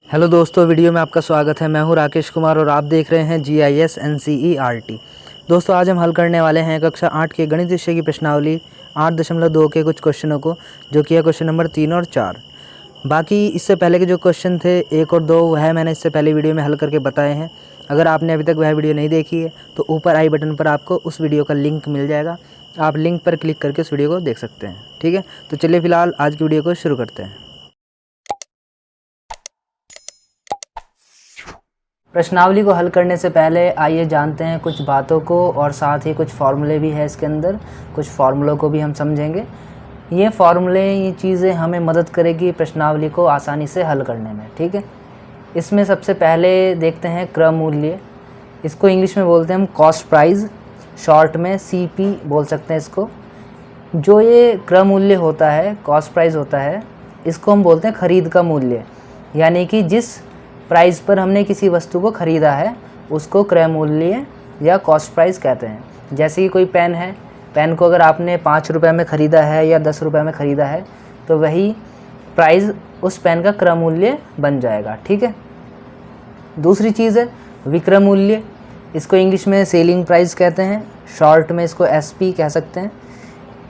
Hello दोस्तों, video में आपका स्वागत है। मैं हूं राकेश कुमार और आप देख रहे हैं GIS NCERT। दोस्तों, आज हम हल करने वाले हैं कक्षा 8 के गणित विषय की प्रश्नावली 8.2 के कुछ क्वेश्चनों को, जो कि है क्वेश्चन नंबर 3 और 4। बाकी इससे पहले के जो क्वेश्चन थे 1 और 2 वह मैंने इससे पहले वीडियो में हल करके बताए हैं। अगर आपने अभी तक वह वीडियो नहीं देखी है तो ऊपर आई बटन पर आपको उस वीडियो का लिंक मिल जाएगा। आप लिंक पर क्लिक करके उस वीडियो को देख सकते हैं। ठीक है, तो चलिए फिलहाल आज की वीडियो को शुरू करते हैं। प्रश्नावली को हल करने से पहले आइए जानते हैं कुछ बातों को, और साथ ही कुछ फार्मूले भी है इसके अंदर। कुछ फार्मूलों को भी हम समझेंगे। ये फार्मूले, ये चीज़ें हमें मदद करेगी प्रश्नावली को आसानी से हल करने में। ठीक है, इसमें सबसे पहले देखते हैं क्रम मूल्य। इसको इंग्लिश में बोलते हैं हम कॉस्ट प्राइस, शॉर्ट में CP बोल सकते हैं इसको। जो ये क्रम मूल्य होता है, कॉस्ट प्राइस होता है, इसको हम बोलते हैं खरीद का मूल्य। यानी कि जिस प्राइस पर हमने किसी वस्तु को ख़रीदा है उसको क्रय मूल्य या कॉस्ट प्राइस कहते हैं। जैसे कि कोई पेन है, पेन को अगर आपने 5 रुपये में ख़रीदा है या 10 रुपये में ख़रीदा है तो वही प्राइस उस पेन का क्रय मूल्य बन जाएगा। ठीक है, दूसरी चीज़ है विक्रय मूल्य। इसको इंग्लिश में सेलिंग प्राइस कहते हैं, शॉर्ट में इसको SP कह सकते हैं।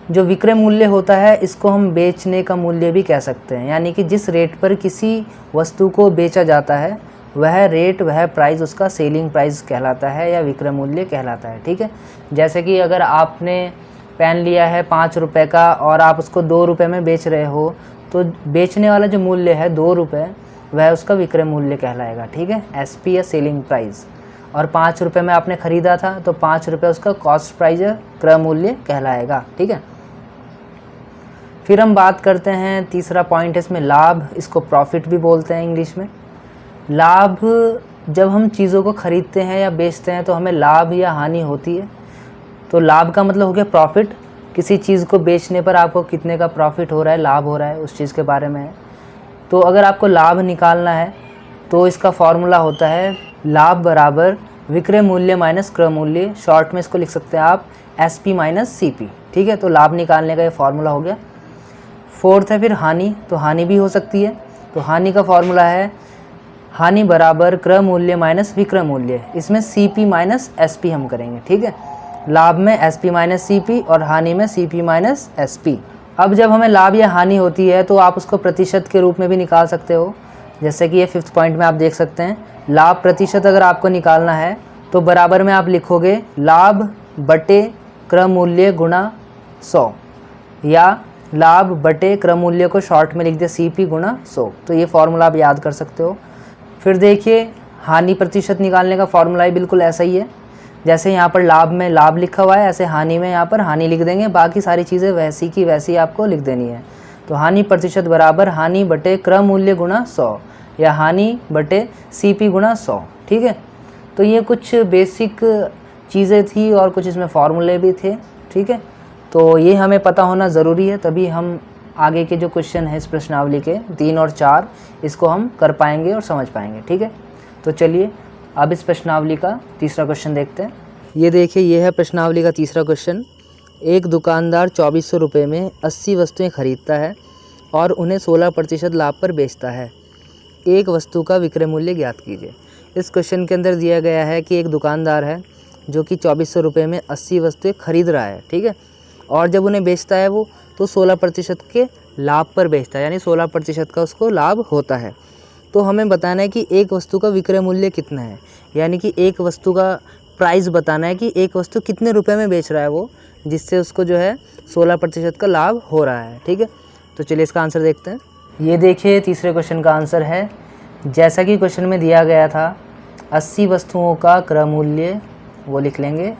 जो विक्रय मूल्य होता है इसको हम बेचने का मूल्य भी कह सकते हैं। यानी कि जिस रेट पर किसी वस्तु को बेचा जाता है वह रेट, वह प्राइस उसका सेलिंग प्राइस कहलाता है या विक्रय मूल्य कहलाता है। ठीक है, जैसे कि अगर आपने पेन लिया है 5 रुपये का और आप उसको 2 रुपये में बेच रहे हो तो बेचने वाला जो मूल्य है 2 रुपये, वह उसका विक्रय मूल्य कहलाएगा। ठीक है, SP या सेलिंग प्राइस। और 5 रुपये में आपने ख़रीदा था तो 5 रुपये उसका कॉस्ट प्राइस या क्रय मूल्य कहलाएगा। ठीक है, फिर हम बात करते हैं, तीसरा पॉइंट है इसमें लाभ। इसको प्रॉफिट भी बोलते हैं इंग्लिश में। लाभ, जब हम चीज़ों को ख़रीदते हैं या बेचते हैं तो हमें लाभ या हानि होती है। तो लाभ का मतलब हो गया प्रॉफिट। किसी चीज़ को बेचने पर आपको कितने का प्रॉफिट हो रहा है, लाभ हो रहा है, उस चीज़ के बारे में है। तो अगर आपको लाभ निकालना है तो इसका फॉर्मूला होता है लाभ बराबर विक्रय मूल्य माइनस क्रय मूल्य। शॉर्ट में इसको लिख सकते हैं आप SP माइनस CP। ठीक है, तो लाभ निकालने का ये फॉर्मूला हो गया। फोर्थ है फिर हानि। तो हानि भी हो सकती है। तो हानि का फॉर्मूला है हानि बराबर क्रय मूल्य माइनस विक्रय मूल्य। इसमें CP माइनस SP हम करेंगे। ठीक है, लाभ में SP माइनस CP और हानि में CP माइनस SP। अब जब हमें लाभ या हानि होती है तो आप उसको प्रतिशत के रूप में भी निकाल सकते हो। जैसे कि ये 5th पॉइंट में आप देख सकते हैं, लाभ प्रतिशत अगर आपको निकालना है तो बराबर में आप लिखोगे लाभ बटे क्रय मूल्य गुणा 100, या लाभ बटे क्रय मूल्य को शॉर्ट में लिख दिया CP गुणा 100। तो ये फार्मूला आप याद कर सकते हो। फिर देखिए, हानि प्रतिशत निकालने का फार्मूला ही बिल्कुल ऐसा ही है। जैसे यहाँ पर लाभ में लाभ लिखा हुआ है, ऐसे हानि में यहाँ पर हानि लिख देंगे। बाकी सारी चीज़ें वैसी की वैसी आपको लिख देनी है। तो हानि प्रतिशत बराबर हानि बटे क्रय मूल्य गुणा 100 या हानि बटे CP गुणा 100। ठीक है, तो ये कुछ बेसिक चीज़ें थी और कुछ इसमें फार्मूले भी थे। ठीक है, तो ये हमें पता होना ज़रूरी है, तभी हम आगे के जो क्वेश्चन है इस प्रश्नावली के 3 और 4, इसको हम कर पाएंगे और समझ पाएंगे। ठीक है, तो चलिए अब इस प्रश्नावली का तीसरा क्वेश्चन देखते हैं। ये देखिए, ये है प्रश्नावली का तीसरा क्वेश्चन। एक दुकानदार 2400 रुपये में 80 वस्तुएं खरीदता है और उन्हें 16% लाभ पर बेचता है। एक वस्तु का विक्रय मूल्य ज्ञात कीजिए। इस क्वेश्चन के अंदर दिया गया है कि एक दुकानदार है जो कि 2400 रुपये में 80 वस्तुएँ खरीद रहा है। ठीक है, और जब उन्हें बेचता है वो तो 16% के लाभ पर बेचता है, यानी 16% का उसको लाभ होता है। तो हमें बताना है कि एक वस्तु का विक्रय मूल्य कितना है, यानी कि एक वस्तु का प्राइस बताना है कि एक वस्तु कितने रुपए में बेच रहा है वो, जिससे उसको जो है 16% का लाभ हो रहा है। ठीक है, तो चलिए इसका आंसर देखते हैं। ये देखिए, तीसरे क्वेश्चन का आंसर है, जैसा कि क्वेश्चन में दिया गया था 80 वस्तुओं का क्रय मूल्य, वो लिख लेंगे।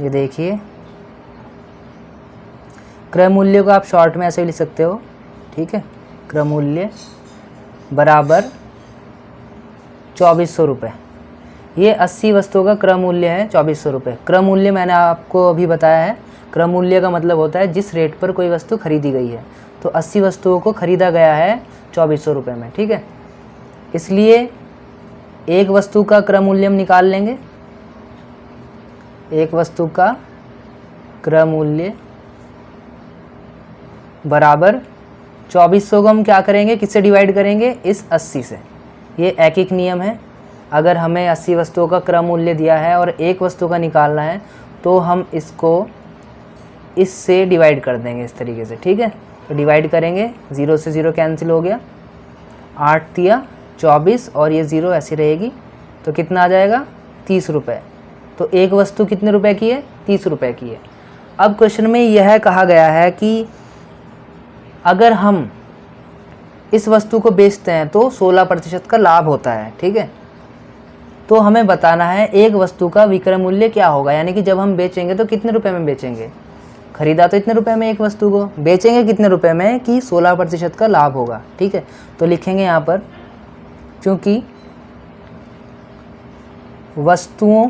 ये देखिए, क्रय मूल्य को आप शॉर्ट में ऐसे भी लिख सकते हो। ठीक है, क्रय मूल्य बराबर 2400 रुपये। ये 80 वस्तुओं का क्रय मूल्य है 2400 रुपये। क्रय मूल्य मैंने आपको अभी बताया है, क्रय मूल्य का मतलब होता है जिस रेट पर कोई वस्तु खरीदी गई है। तो 80 वस्तुओं को खरीदा गया है 2400 रुपये में। ठीक है, इसलिए एक वस्तु का क्रय मूल्य हम निकाल लेंगे। एक वस्तु का क्रय मूल्य बराबर 2400 को हम क्या करेंगे, किससे डिवाइड करेंगे, इस 80 से। ये एक नियम है। अगर हमें 80 वस्तुओं का क्रम मूल्य दिया है और एक वस्तु का निकालना है तो हम इसको इससे डिवाइड कर देंगे इस तरीके से, ठीक है। तो डिवाइड करेंगे, 0 से 0 कैंसिल हो गया, 8 तिया 24 और ये 0 ऐसी रहेगी, तो कितना आ जाएगा, 30 रुपये। तो एक वस्तु कितने रुपए की है, 30 रुपये की है। अब क्वेश्चन में यह कहा गया है कि अगर हम इस वस्तु को बेचते हैं तो 16% का लाभ होता है, ठीक है। तो हमें बताना है एक वस्तु का विक्रय मूल्य क्या होगा, यानी कि जब हम बेचेंगे तो कितने रुपए में बेचेंगे। खरीदा तो इतने रुपए में एक वस्तु को, बेचेंगे कितने रुपए में कि 16% का लाभ होगा, ठीक है। तो लिखेंगे यहाँ पर, क्योंकि वस्तुओं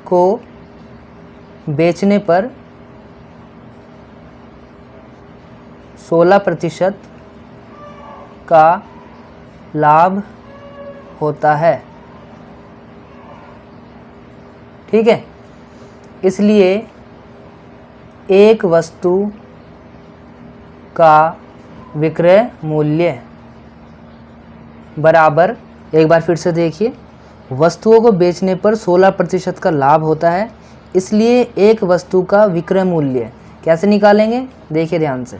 को बेचने पर 16% का लाभ होता है, ठीक है। इसलिए एक वस्तु का विक्रय मूल्य बराबर, एक बार फिर से देखिए, वस्तुओं को बेचने पर 16% का लाभ होता है, इसलिए एक वस्तु का विक्रय मूल्य कैसे निकालेंगे, देखिए ध्यान से।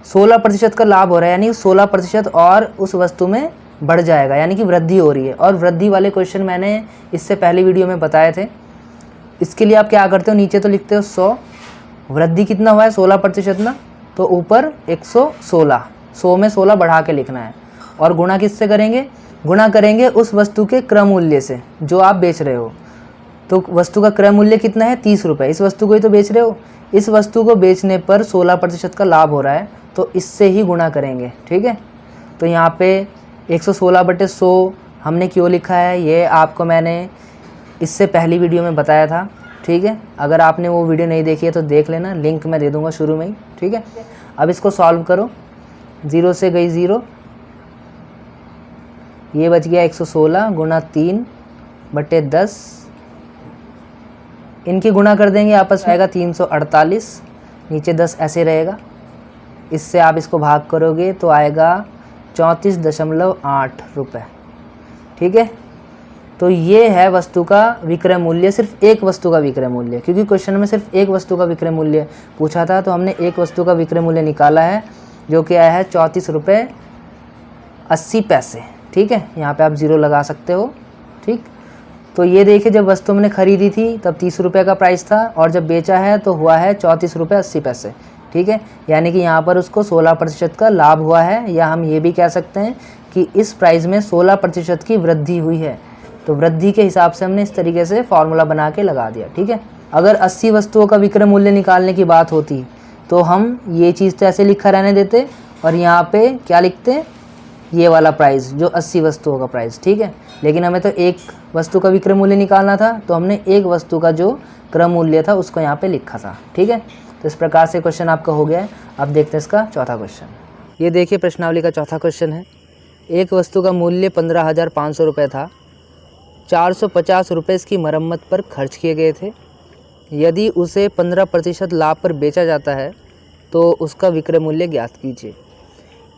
16% का लाभ हो रहा है, यानी 16% और उस वस्तु में बढ़ जाएगा, यानी कि वृद्धि हो रही है। और वृद्धि वाले क्वेश्चन मैंने इससे पहले वीडियो में बताए थे। इसके लिए आप क्या करते हो, नीचे तो लिखते हो 100, वृद्धि कितना हुआ है 16% ना, तो ऊपर 116, 100 में 16 बढ़ा के लिखना है। और गुणा किससे करेंगे, गुणा करेंगे उस वस्तु के क्रय मूल्य से जो आप बेच रहे हो। तो वस्तु का क्रय मूल्य कितना है, 30 रुपये। इस वस्तु को ही तो बेच रहे हो, इस वस्तु को बेचने पर 16% का लाभ हो रहा है, तो इससे ही गुणा करेंगे, ठीक है। तो यहाँ पे 116/100 हमने क्यों लिखा है, ये आपको मैंने इससे पहली वीडियो में बताया था, ठीक है। अगर आपने वो वीडियो नहीं देखी है तो देख लेना, लिंक मैं दे दूँगा शुरू में ही, ठीक है। अब इसको सॉल्व करो, 0 से गई 0, ये बच गया 116 गुणा 3/10, इनकी गुणा कर देंगे आपस में, आएगा 348, नीचे 10 ऐसे रहेगा। इससे आप इसको भाग करोगे तो आएगा 34.8 रुपये, ठीक है। तो ये है वस्तु का विक्रय मूल्य, सिर्फ एक वस्तु का विक्रय मूल्य, क्योंकि क्वेश्चन में सिर्फ एक वस्तु का विक्रय मूल्य पूछा था, तो हमने एक वस्तु का विक्रय मूल्य निकाला है, जो कि आया है 34.80, ठीक है। यहाँ पे आप 0 लगा सकते हो, ठीक। तो ये देखिए, जब वस्तु हमने खरीदी थी तब 30 रुपये का प्राइस था, और जब बेचा है तो हुआ है 34.80, ठीक है। यानी कि यहाँ पर उसको 16% का लाभ हुआ है, या हम ये भी कह सकते हैं कि इस प्राइस में 16% की वृद्धि हुई है। तो वृद्धि के हिसाब से हमने इस तरीके से फॉर्मूला बना के लगा दिया, ठीक है। अगर 80 वस्तुओं का विक्रय मूल्य निकालने की बात होती तो हम ये चीज़ तो ऐसे लिखा रहने देते, और यहाँ पे क्या लिखते, ये वाला प्राइस जो 80 वस्तुओं का प्राइस, ठीक है। लेकिन हमें तो एक वस्तु का विक्रय मूल्य निकालना था, तो हमने एक वस्तु का जो क्रय मूल्य था उसको यहाँ पे लिखा था, ठीक है। तो इस प्रकार से क्वेश्चन आपका हो गया है। अब देखते हैं इसका चौथा क्वेश्चन। ये देखिए प्रश्नावली का चौथा क्वेश्चन है। एक वस्तु का मूल्य 15,500 रुपये था, 450 रुपये इसकी मरम्मत पर खर्च किए गए थे। यदि उसे 15% लाभ पर बेचा जाता है तो उसका विक्रय मूल्य ज्ञात कीजिए।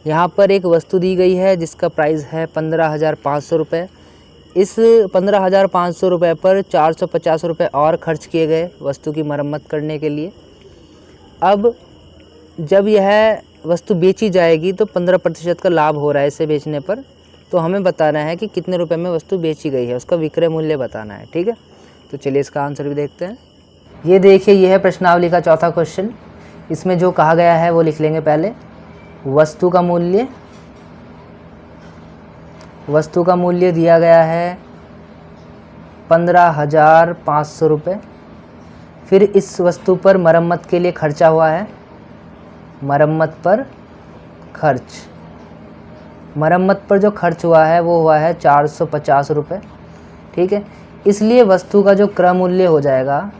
यहाँ पर एक वस्तु दी गई है जिसका प्राइस है 15,500 रुपये। इस 15,500 रुपये पर 450 रुपये और खर्च किए गए वस्तु की मरम्मत करने के लिए। अब जब यह वस्तु बेची जाएगी तो 15% का लाभ हो रहा है इसे बेचने पर, तो हमें बताना है कि कितने रुपए में वस्तु बेची गई है, उसका विक्रय मूल्य बताना है, ठीक है। तो चलिए इसका आंसर भी देखते हैं। ये देखिए, यह है प्रश्नावली का चौथा क्वेश्चन। इसमें जो कहा गया है वो लिख लेंगे पहले। वस्तु का मूल्य दिया गया है 15,500 रुपये। फिर इस वस्तु पर मरम्मत के लिए खर्चा हुआ है, मरम्मत पर खर्च, मरम्मत पर जो खर्च हुआ है वो हुआ है 450 रुपये, ठीक है। इसलिए वस्तु का जो क्रय मूल्य हो जाएगा,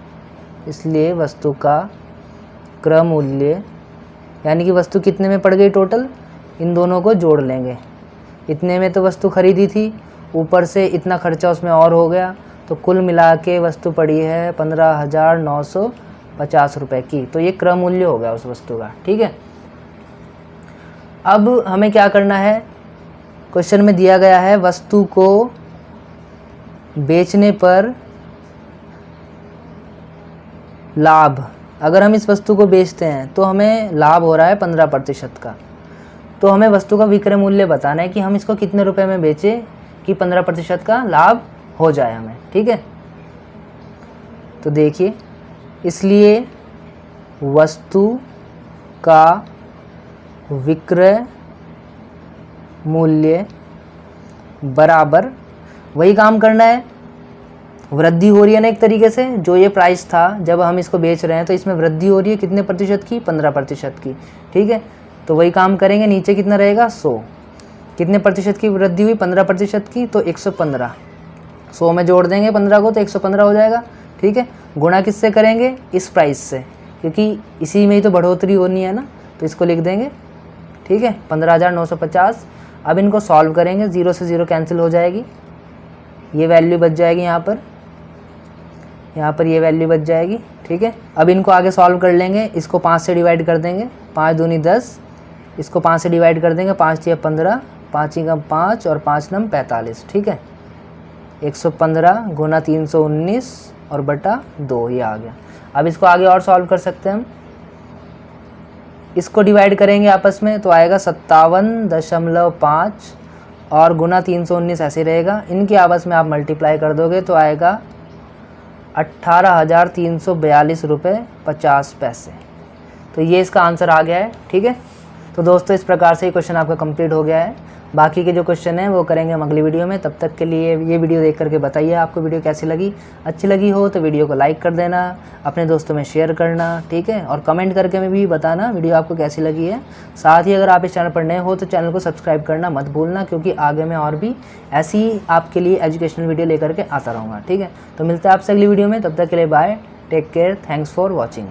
इसलिए वस्तु का क्रय मूल्य, यानी कि वस्तु कितने में पड़ गई टोटल, इन दोनों को जोड़ लेंगे। इतने में तो वस्तु खरीदी थी, ऊपर से इतना खर्चा उसमें और हो गया, तो कुल मिला के वस्तु पड़ी है 15,950 रुपये की। तो ये क्रय मूल्य हो गया उस वस्तु का, ठीक है। अब हमें क्या करना है, क्वेश्चन में दिया गया है वस्तु को बेचने पर लाभ। अगर हम इस वस्तु को बेचते हैं तो हमें लाभ हो रहा है 15% का। तो हमें वस्तु का विक्रय मूल्य बताना है कि हम इसको कितने रुपए में बेचें कि 15% का लाभ हो जाए हमें, ठीक है। तो देखिए, इसलिए वस्तु का विक्रय मूल्य बराबर, वही काम करना है, वृद्धि हो रही है ना एक तरीके से, जो ये प्राइस था जब हम इसको बेच रहे हैं तो इसमें वृद्धि हो रही है कितने प्रतिशत की, 15% की, ठीक है। तो वही काम करेंगे, नीचे कितना रहेगा 100, कितने प्रतिशत की वृद्धि हुई, 15% की, तो 115, 100 में जोड़ देंगे 15 को तो 115 हो जाएगा, ठीक है। गुणा किससे करेंगे, इस प्राइस से, क्योंकि इसी में ही तो बढ़ोतरी होनी है ना, तो इसको लिख देंगे, ठीक है, 15,950। अब इनको सॉल्व करेंगे, 0 से 0 कैंसिल हो जाएगी, ये वैल्यू बच जाएगी यहाँ पर ये वैल्यू बच जाएगी, ठीक है। अब इनको आगे सॉल्व कर लेंगे, इसको 5 से डिवाइड कर देंगे, 5 दूनी 10, इसको 5 से डिवाइड कर देंगे, 5 6 15, 5 कम 5 और 5 नम 45, ठीक है। 115 गुना 319 और बटा 2, ये आ गया। अब इसको आगे और सॉल्व कर सकते हैं हम, इसको डिवाइड करेंगे आपस में तो आएगा 57.5 और गुना 319 ऐसे रहेगा, इनके आपस में आप मल्टीप्लाई कर दोगे तो आएगा 18,342 रुपये 50 पैसे। तो ये इसका आंसर आ गया है, ठीक है। तो दोस्तों, इस प्रकार से ये क्वेश्चन आपका कंप्लीट हो गया है। बाकी के जो क्वेश्चन हैं वो करेंगे हम अगली वीडियो में। तब तक के लिए ये वीडियो देख करके बताइए आपको वीडियो कैसी लगी। अच्छी लगी हो तो वीडियो को लाइक कर देना, अपने दोस्तों में शेयर करना, ठीक है, और कमेंट करके में भी बताना वीडियो आपको कैसी लगी है। साथ ही अगर आप इस चैनल पर नए हो तो चैनल को सब्सक्राइब करना मत भूलना, क्योंकि आगे मैं और भी ऐसी आपके लिए एजुकेशनल वीडियो लेकर के आता रहूँगा, ठीक है। तो मिलते हैं आपसे अगली वीडियो में, तब तक के लिए bye, take care, thanks for watching.